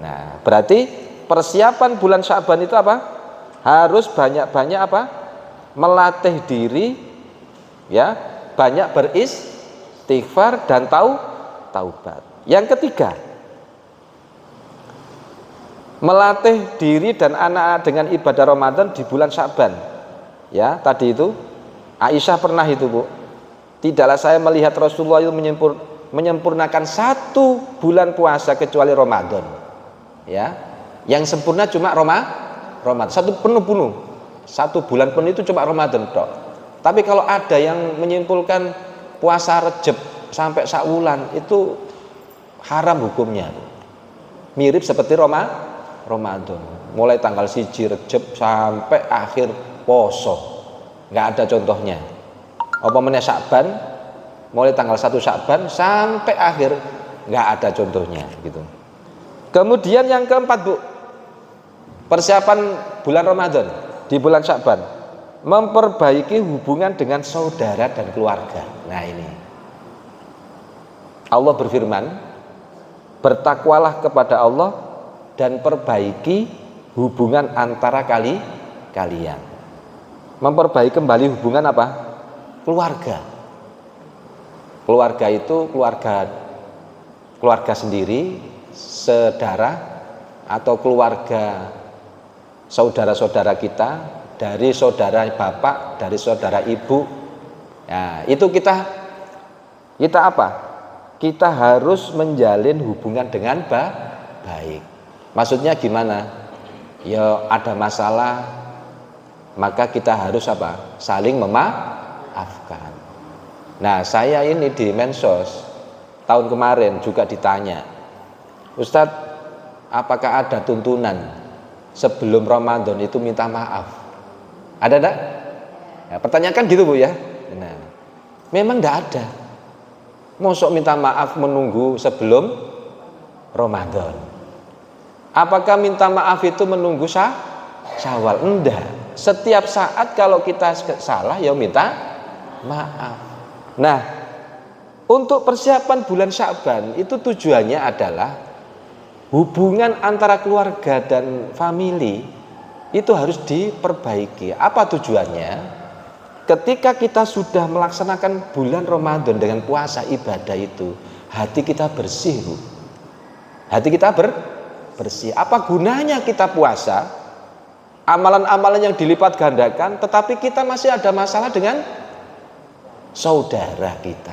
Nah, berarti persiapan bulan Sya'ban itu apa? Harus banyak-banyak apa? Melatih diri, ya, banyak beristighfar dan taubat. Yang ketiga, melatih diri dan anak dengan ibadah Ramadan di bulan Sya'ban. Ya, tadi itu Aisyah pernah itu, Bu. Tidaklah saya melihat Rasulullah itu menyempurnakan satu bulan puasa kecuali Ramadan. Ya. Yang sempurna cuma Ramadan. Satu penuh. Satu bulan penuh itu cuma Ramadan, Dok. Tapi kalau ada yang menyimpulkan puasa Rejab sampai Syawulan itu haram hukumnya. Mirip seperti Ramadan. Mulai tanggal 1 Rejab sampai akhir poso. Nggak ada contohnya. Apa meneh Sya'ban, mulai tanggal 1 Sya'ban sampai akhir, nggak ada contohnya gitu. Kemudian yang keempat, Bu, persiapan bulan Ramadan di bulan Sya'ban, memperbaiki hubungan dengan saudara dan keluarga. Nah ini Allah berfirman, bertakwalah kepada Allah dan perbaiki hubungan antara kalian. Memperbaiki kembali hubungan apa? Keluarga. Keluarga itu keluarga sendiri, saudara, atau keluarga saudara-saudara kita, dari saudara bapak, dari saudara ibu. Nah, itu kita apa? Kita harus menjalin hubungan dengan baik. Maksudnya gimana? Ya ada masalah, maka kita harus apa? Saling memaafkan. Nah, saya ini di Mensos tahun kemarin juga ditanya, Ustadz, apakah ada tuntunan sebelum Ramadan itu minta maaf? Ada enggak? Ya, pertanyaan kan gitu, Bu ya. Nah, memang enggak ada. Mosok minta maaf menunggu sebelum Ramadan. Apakah minta maaf itu menunggu Syawal? Enggak. Setiap saat kalau kita salah ya minta maaf. Nah, untuk persiapan bulan Sya'ban itu tujuannya adalah hubungan antara keluarga dan famili itu harus diperbaiki. Apa tujuannya? Ketika kita sudah melaksanakan bulan Ramadan dengan puasa ibadah itu, hati kita bersih, Bu. Hati kita bersih. Apa gunanya kita puasa? Amalan-amalan yang dilipat gandakan, tetapi kita masih ada masalah dengan saudara kita.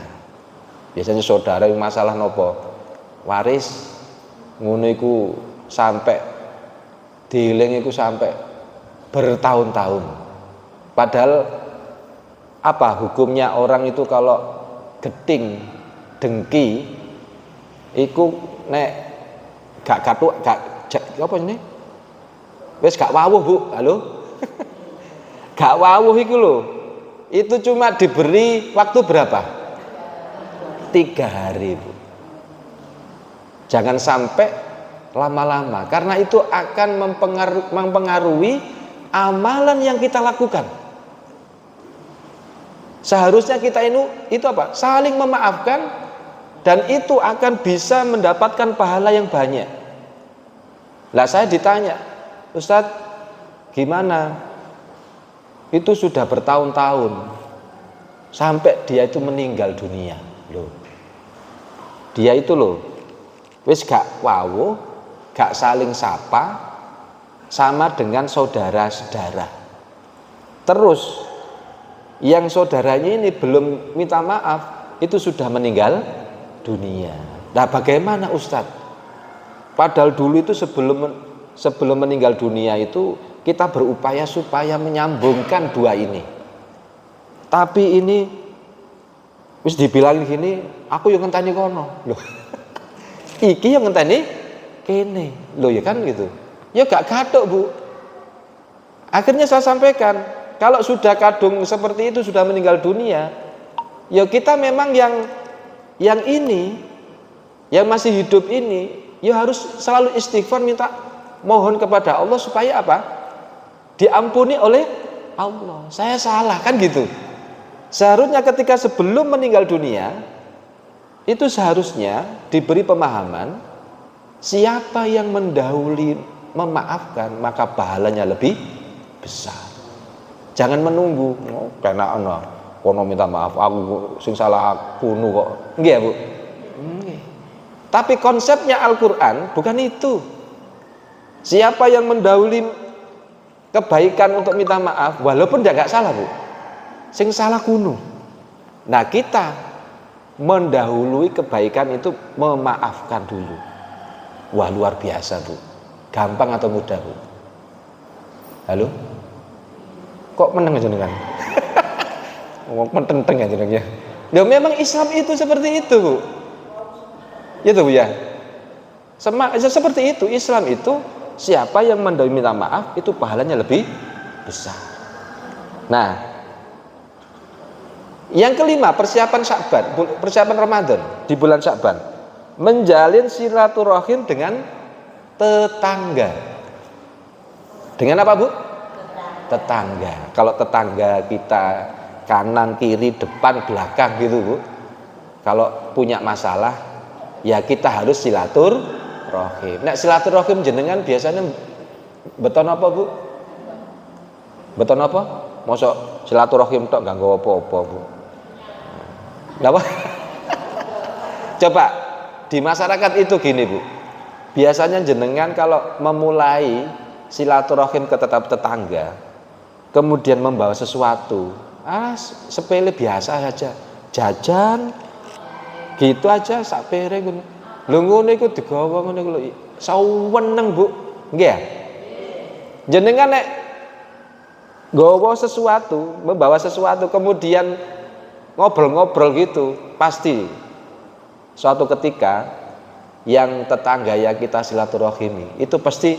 Biasanya saudara yang masalah nopo? Waris ngono iku sampai dieling iku sampai bertahun-tahun. Padahal apa hukumnya orang itu kalau geting dengki iku nek gak apa ini? Wis gak wawuh, Bu. Halo. Gak wawuh iku lho. Itu cuma diberi waktu berapa? 3 hari, Bu. Jangan sampai lama-lama, karena itu akan mempengaruhi amalan yang kita lakukan. Seharusnya kita itu apa? Saling memaafkan, dan itu akan bisa mendapatkan pahala yang banyak. Lah saya ditanya, Ustadz, gimana? Itu sudah bertahun-tahun sampai dia itu meninggal dunia. Loh. Dia itu loh, wis gak wawuh, gak saling sapa, sama dengan saudara-saudara. Terus yang saudaranya ini belum minta maaf, itu sudah meninggal dunia. Nah, bagaimana Ustadz? Padahal dulu itu sebelum meninggal dunia itu kita berupaya supaya menyambungkan dua ini. Tapi ini wis dibilangin gini, aku yang ngenteni kono. Loh. Iki yang ngenteni kene. Loh ya kan gitu. Ya gak gathuk, Bu. Akhirnya saya sampaikan, kalau sudah kadung seperti itu sudah meninggal dunia, ya kita memang yang ini, yang masih hidup ini, ya harus selalu istighfar, minta mohon kepada Allah supaya apa? Diampuni oleh Allah. Saya salah kan gitu. Seharusnya ketika sebelum meninggal dunia itu seharusnya diberi pemahaman, siapa yang mendahului memaafkan maka pahalanya lebih besar. Jangan menunggu, karena kono minta maaf, aku sing salah aku kok. Nggih ya, Bu? Nggih. Tapi konsepnya Al-Quran bukan itu. Siapa yang mendahului kebaikan untuk minta maaf, walaupun dia nggak salah, Bu, sing salah kuno. Nah, kita mendahului kebaikan itu memaafkan dulu. Wah, luar biasa, Bu. Gampang atau mudah, Bu? Halo? Kok meneng jenengan? Ngomong mententeng ya jenengnya. Ya memang Islam itu seperti itu, Bu. Itu, Bu, ya. Seperti itu, Islam itu siapa yang mendahului minta maaf itu pahalanya lebih besar. Nah, yang kelima, persiapan Sya'ban, persiapan Ramadan di bulan Sya'ban, menjalin silaturahim dengan tetangga. Dengan apa, Bu? Tetangga. Kalau tetangga kita kanan, kiri, depan, belakang gitu, Bu, kalau punya masalah, ya kita harus silaturahim. Nah, silaturahim jenengan biasanya beton apa, Bu? Beton apa? Mosok silaturahim tok gak nggo apa-apa, Bu. Kenapa? Coba di masyarakat itu gini, Bu. Biasanya jenengan kalau memulai silaturahim ke tetangga, kemudian membawa sesuatu, sepele biasa saja, jajan gitu aja sak piring. Lho ngono iku digawa ngono iku lho. Saweneng, Bu. Nggih ya? Jenengan nek nggawa sesuatu, membawa sesuatu kemudian ngobrol-ngobrol gitu, pasti suatu ketika yang tetangga yang kita silaturahimi itu pasti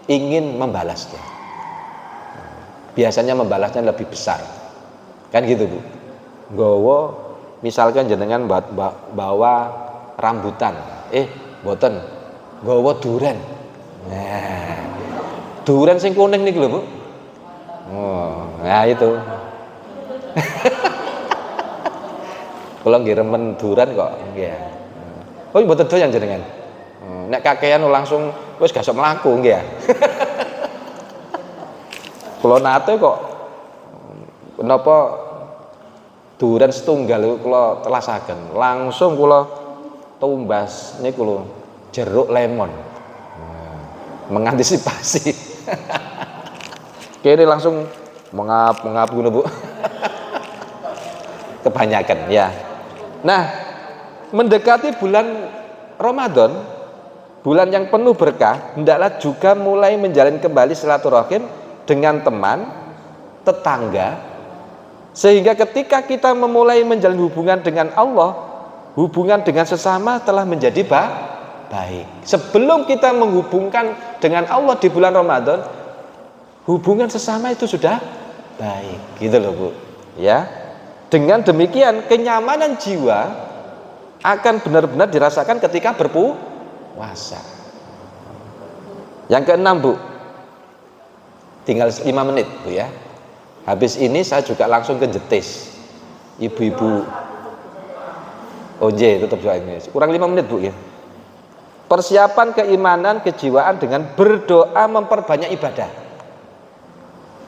ingin membalasnya. Biasanya membalasnya lebih besar. Kan gitu, Bu. Nggawa misalkan jenengan bawa rambutan, mboten nggawa duren. Nah, duren sing kuning niku lho, Bu. Oh, nah itu. Kula nggih remen duren kok, nggih. Oh, mboten doyan jenengan. Nek kakean langsung wis gak sok mlaku nggih ya. Kula nate kok menapa duren setunggal kula telasaken. Langsung kula tumbas niku lho, jeruk lemon. Mengantisipasi. Kene langsung mengap ngono, Bu. Kebanyakan ya. Nah, mendekati bulan Ramadan, bulan yang penuh berkah, hendaklah juga mulai menjalin kembali silaturahim dengan teman, tetangga, sehingga ketika kita memulai menjalin hubungan dengan Allah, hubungan dengan sesama telah menjadi baik. Sebelum kita menghubungkan dengan Allah di bulan Ramadan, hubungan sesama itu sudah baik, gitu loh, Bu. Ya. Dengan demikian kenyamanan jiwa akan benar-benar dirasakan ketika berpuasa. Yang keenam, Bu, tinggal 5 menit, Bu, ya. Habis ini saya juga langsung ke Jetis. Ibu-ibu tetap juga ini. Kurang 5 menit, Bu, ya. Persiapan keimanan kejiwaan dengan berdoa memperbanyak ibadah.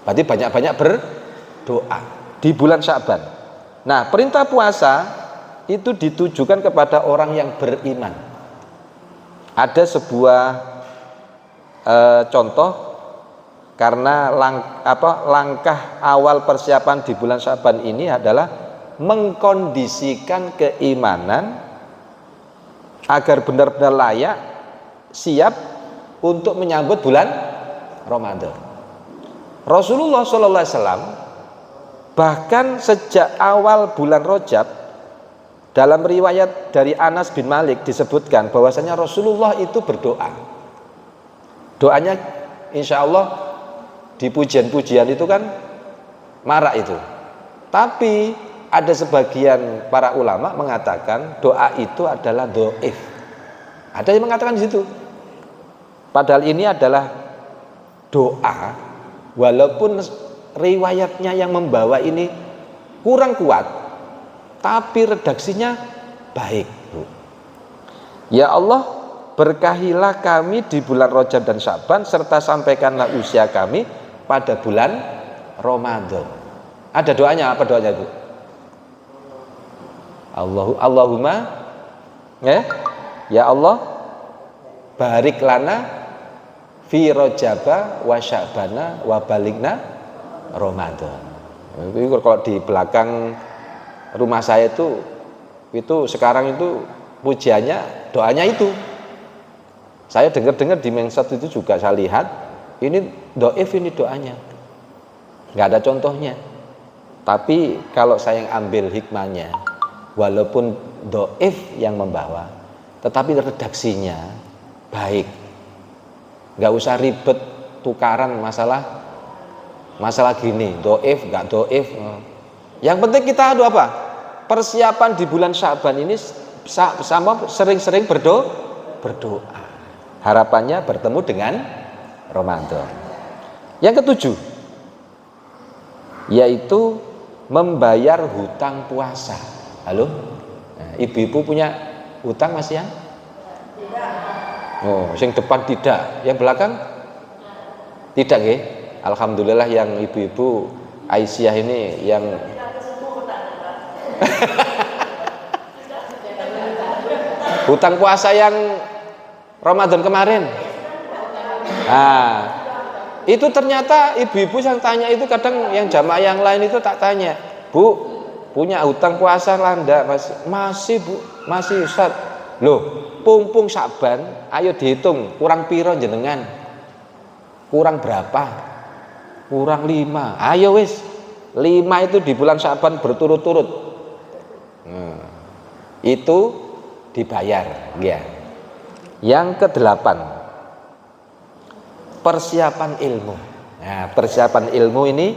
Berarti banyak-banyak berdoa di bulan Sya'ban. Nah, perintah puasa itu ditujukan kepada orang yang beriman. Ada sebuah contoh karena langkah awal persiapan di bulan Sya'ban ini adalah mengkondisikan keimanan agar benar-benar layak, siap untuk menyambut bulan Ramadan. Rasulullah SAW bahkan sejak awal bulan Rajab, dalam riwayat dari Anas bin Malik disebutkan bahwasanya Rasulullah itu berdoa. Doanya insya Allah di pujian-pujian itu kan marak itu. Tapi ada sebagian para ulama mengatakan doa itu adalah dhaif. Ada yang mengatakan di situ. Padahal ini adalah doa, walaupun riwayatnya yang membawa ini kurang kuat, tapi redaksinya baik, Bu. Ya Allah, berkahilah kami di bulan Rajab dan Sya'ban, serta sampaikanlah usia kami pada bulan Ramadan. Ada doanya, apa doanya, Bu? Allahumma ya Ya Allah, barik lana fi rajaba wa sya'bana wa baligna Ramadan. Itu kalau di belakang rumah saya itu sekarang itu pujiannya, doanya itu. Saya dengar-dengar di Mengsat itu juga saya lihat, ini doif ini doanya. Nggak ada contohnya. Tapi kalau saya yang ambil hikmahnya, walaupun doif yang membawa, tetapi redaksinya baik. Nggak usah ribet tukaran masalah gini, doif, nggak doif. Yang penting kita apa? Persiapan di bulan Sya'ban ini sama sering-sering berdoa. Harapannya bertemu dengan Ramadan. Yang ketujuh, yaitu membayar hutang puasa. Halo? Nah, ibu-ibu punya hutang Mas ya? Oh, yang depan tidak, yang belakang tidak nggih? Alhamdulillah yang ibu-ibu Aisyah ini yang hutang puasa yang Ramadan kemarin. Nah, itu ternyata ibu-ibu yang tanya itu kadang yang jamaah yang lain itu tak tanya, Bu, punya hutang puasa landa masih Bu, masih Ustaz. Loh, pumpung Sya'ban, ayo dihitung kurang piro jenengan? Kurang berapa? Kurang 5. Ayo wis, 5 itu di bulan Sya'ban berturut-turut. Itu dibayar, ya. Yang ke-8, persiapan ilmu. Nah, persiapan ilmu ini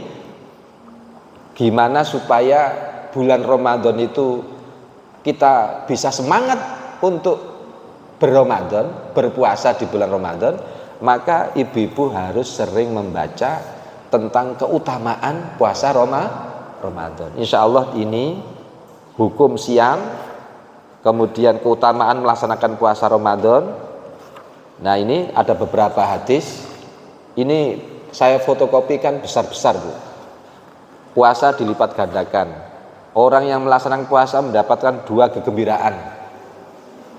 gimana supaya bulan Ramadan itu kita bisa semangat untuk berRamadan, berpuasa di bulan Ramadan. Maka ibu-ibu harus sering membaca tentang keutamaan puasa Ramadan. Insya Allah ini hukum siam, kemudian keutamaan melaksanakan puasa Ramadan. Nah, ini ada beberapa hadis. Ini saya fotokopikan besar-besar, Bu. Puasa dilipat gandakan. Orang yang melaksanakan puasa mendapatkan 2 kegembiraan,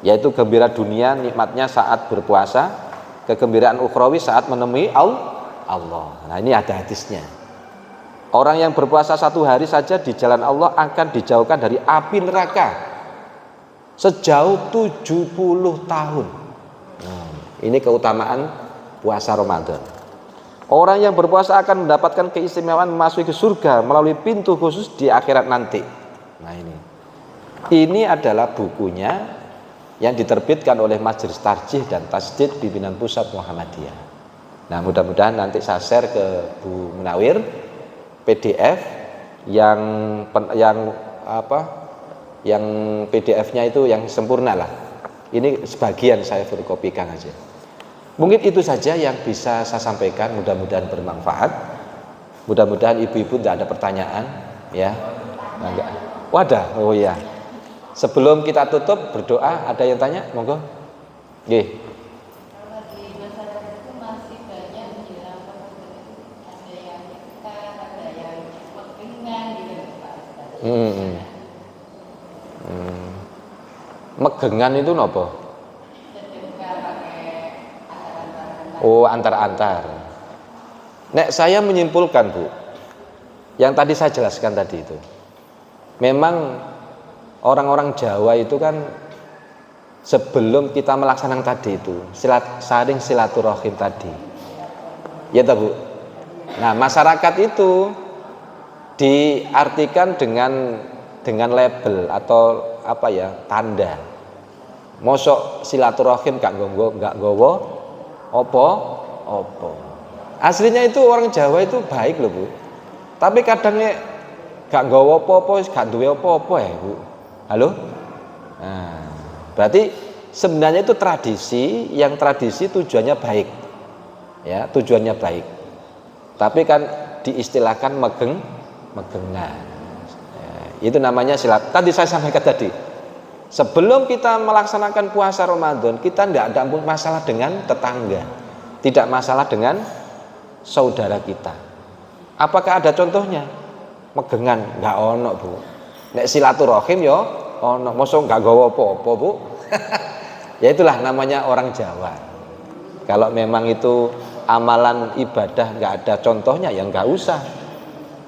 yaitu gembira dunia nikmatnya saat berpuasa, kegembiraan ukhrawi saat menemui Allah. Nah, ini ada hadisnya. Orang yang berpuasa 1 hari saja di jalan Allah akan dijauhkan dari api neraka sejauh 70 tahun. Nah, ini keutamaan puasa Ramadan. Orang yang berpuasa akan mendapatkan keistimewaan memasuki surga melalui pintu khusus di akhirat nanti. Nah, ini adalah bukunya yang diterbitkan oleh Majelis Tarjih dan Tasdid Pimpinan Pusat Muhammadiyah. Nah, mudah-mudahan nanti saya share ke Bu Munawir PDF yang PDF-nya itu yang sempurna lah. Ini sebagian saya fotokopikan aja. Mungkin itu saja yang bisa saya sampaikan, mudah-mudahan bermanfaat. Mudah-mudahan ibu-ibu tidak ada pertanyaan, ya. Enggak. Wadah, oh ya. Sebelum kita tutup berdoa, ada yang tanya? Monggo. Nggih. Kalau di masyarakat itu masih banyak menjelang ada yang nikah, ada yang megengan gitu Pak. Megengan itu nopo? Oh, antar-antar. Nek saya menyimpulkan, Bu, yang tadi saya jelaskan tadi itu, memang orang-orang Jawa itu kan sebelum kita melaksanakan tadi itu saling silaturahim tadi, ya toh, Bu. Nah, masyarakat itu diartikan dengan label atau apa ya, tanda. Mosok silaturahim gak nggowo opo. Aslinya itu orang Jawa itu baik loh, Bu. Tapi kadangnya gak nggowo apa-apa, gak duwe apa-apa ya, Bu. Halo? Nah, berarti sebenarnya itu tradisi, yang tradisi tujuannya baik. Ya, tujuannya baik. Tapi kan diistilahkan megengan. Ya, itu namanya silat. Tadi saya sampaikan tadi. Sebelum kita melaksanakan puasa Ramadan, kita tidak ada masalah dengan tetangga, tidak masalah dengan saudara kita. Apakah ada contohnya? Megengan, nggak ono, Bu. Nek silaturahim yo ono, mosok nggak gawa apa-apa, Bu. Ya itulah namanya orang Jawa. Kalau memang itu amalan ibadah nggak ada contohnya ya nggak usah.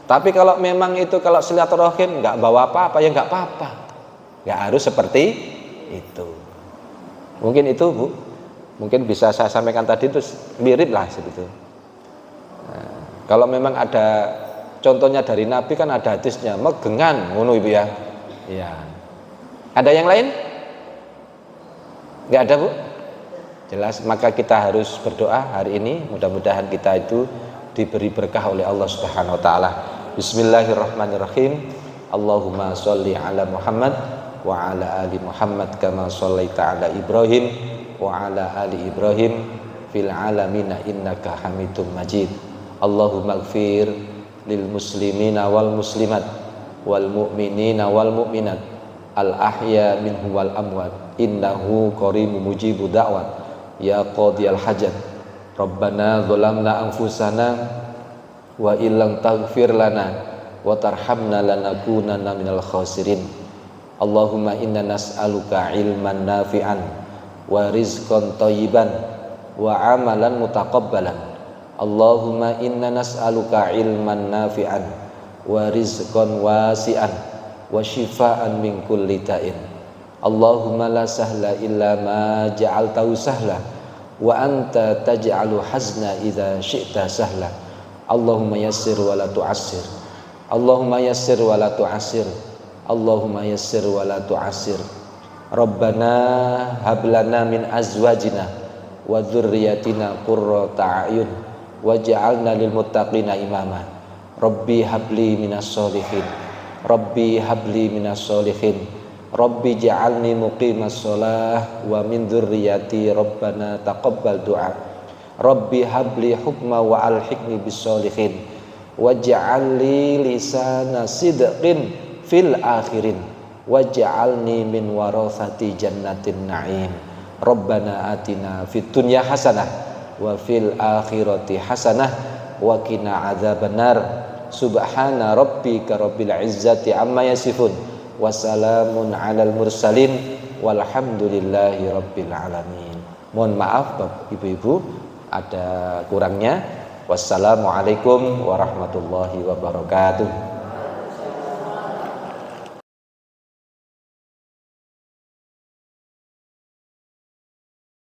Tapi kalau memang itu kalau silaturahim nggak bawa apa-apa ya nggak apa-apa. Nggak harus seperti itu. Mungkin itu Bu, mungkin bisa saya sampaikan tadi itu mirip lah seperti itu. Nah, kalau memang ada contohnya dari Nabi kan ada hadisnya megengan ngono Ibu ya. Iya. Ada yang lain? Enggak ada Bu? Jelas, maka kita harus berdoa hari ini mudah-mudahan kita itu diberi berkah oleh Allah Subhanahu wa taala. Bismillahirrahmanirrahim. Allahumma sholli ala Muhammad wa ala ali Muhammad kama shallaita ala Ibrahim wa ala ali Ibrahim fil alamin innaka Hamidum Majid. Allahumma ighfir lil muslimina wal muslimat wal mu'minina wal mu'minat al ahya minhum wal amwat innahu qaribu mujibu da'wat ya qadiyal hajat. Rabbana zalamna anfusana wa illam taghfir lana wa tarhamna lanakunanna minal khasirin. Allahumma inna nas'aluka ilman nafi'an wa rizqan thayyiban wa amalan mutaqabbalan. Allahumma inna nas'aluka ilman nafi'an wa rizqan wasi'an wa shifaan min kulli da'in. Allahumma la sahla illa ma ja'altahu sahla wa anta taj'alu hazna idza syi'ta sahla. Allahumma yassir wa la tu'assir. Allahumma yassir wa la tu'assir. Allahumma yassir wa la tu'assir. Rabbana hab lana min azwajina wa dzurriyyatina qurrata a'yun waj'alna lil muttaqina imama. Rabbi habli minas sholihin. Rabbi habli minas sholihin. Rabbi ja'alni muqimas shalah wa min dzurriyyati Rabbana taqabbal du'a. Rabbi habli hukma wa alhiqni bis sholihin waj'al li lisana sidqin fil akhirin waj'alni min warathati jannatin na'im. Rabbana atina fid dunya hasanah wa fil akhirati hasanah wa qina adzabannar. Subhana rabbika rabbil izzati amma yasifun wa salamun alal mursalin walhamdulillahi rabbil alamin. Mohon maaf Bapak Ibu-ibu ada kurangnya. Wassalamualaikum warahmatullahi wabarakatuh.